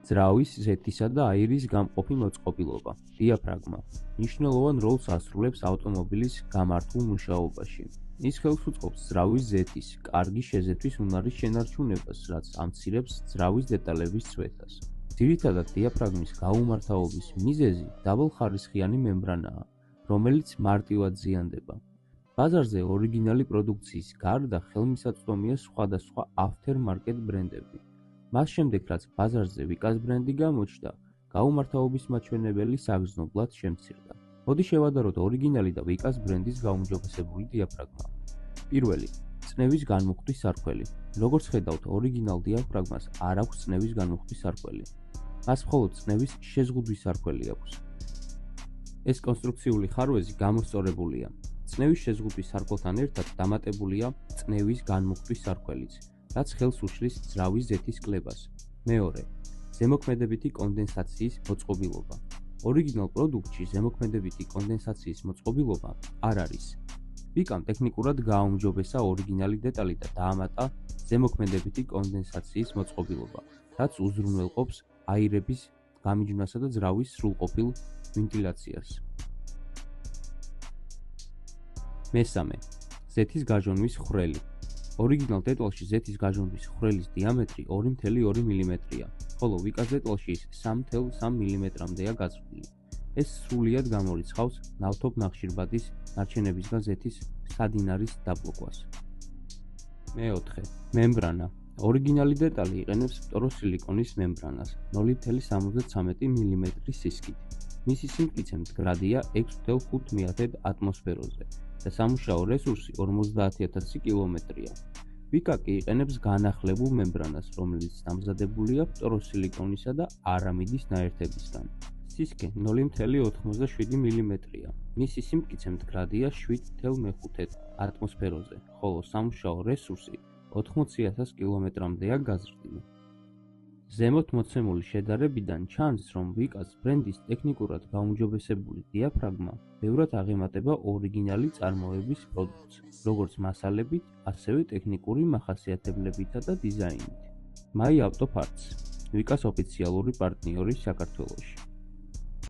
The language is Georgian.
ძრავის, ზეთისა და აირის გამყოფი მოწყობილობა, დიაფრაგმა. მნიშვნელოვან როლს ასრულებს ავტომობილის გამართულ მუშაობაში. ის ხელს უწყობს ძრავის ზეთის, კარგი შეზეთვის უნარის შენარჩუნებას, რაც ამცირებს ძრავის დეტალების წვეთას. ძირითადად დიაფრაგმის გაუმართავობის მიზეზი დაბალხარისხიანი მემბრანაა, რომელიც მარტივად ზიანდება. ბაზარზე ორიგინალი პროდუქციის გარდა ხელმისაწვდომია სხვადასხვა aftermarket ბრენდები. მას შემდეგ, რაც ბაზარზე ვიკას ბრენდი გამოჩნდა, გაუმართავობის მაჩვენებელი საგრძნობლად შემცირდა. მოდი შევადაროთ ორიგინალი და ვიკას ბრენდის გაუმჯობესებული დიაფრაგმა. პირველი, წნევის განმუხტვის სარქველი. როგორც ხედავთ, ორიგინალ დიაფრაგმას არ აქვს წნევის განმუხტვის სარქველი. მას მხოლოდ წნევის შეზღუდვის სარქველი აქვს. ეს კონსტრუქციული ხარვეზი გამოსწორებულია. წნევის შეზღუდვის სარქველთან ერთად დამატებულია წნევის განმუხტვის სარქველიც, რაც ხელს უშლის ძრავის ზეთის კლებას. მეორე, ზემოქმედებითი კონდენსაციის მოწყობილობა. ორიგინალ პროდუქტში ზემოქმედებითი კონდენსაციის მოწყობილობა არ არის. ვიკამ ტექნიკურად გააუმჯობესა ორიგინალი დეტალი და დაამატა ზემოქმედებითი კონდენსაციის მოწყობილობა, რაც უზრუნველყოფს აირების გამიჯვნასა და ძრავის სრულყოფილ ვენტილაციას. მესამე, ზეთის გაჟონვის ხვრელი. ორიგინალ დეტალში ზეთის გაჟონვის ხვრელის დიამეტრი 2,2 მმ-ია, ხოლო ვიკას დეტალში ის 3,3 მმ-მდეა გაწვრთნილი. ეს სრულიად გამორიცხავს ნავთობ-ნახშირბადის ნარჩენებისგან ზეთის სადინარის დაბლოკვას. მეოთხე, მემბრანა. ორიგინალი დეტალი იყენებს ფტოროსილიკონის მემბრანას 0,73 მმ სისქით. მისი სიმტკიცე მდგრადია 6,5 ატმოსფეროზე და სამუშაო რესურსი 50,000 კილომეტრია. ვიკა კი იყენებს განახლებულ მემბრანას, რომელიც დამზადებულია ფტოროსილიკონისა და არამიდის ნაერთებისგან. სისქე 0,87 მმ-ია. მისი სიმტკიცე მდგრადია 7,5 ატმოსფეროზე, ხოლო სამუშაო რესურსი 80,000 კილომეტრამდეა გაზრდილი. ზემოთ მოცემული შედარებიდან ჩანს, რომ ვიკას ბრენდის ტექნიკურად გაუმჯობესებული დიაფრაგმა ბევრად აღემატება ორიგინალი წარმოების პროდუქტს, როგორც მასალებით, ასევე ტექნიკური მახასიათებლებითა და დიზაინით. My Auto Parts, ვიკას ოფიციალური პარტნიორი საქართველოში.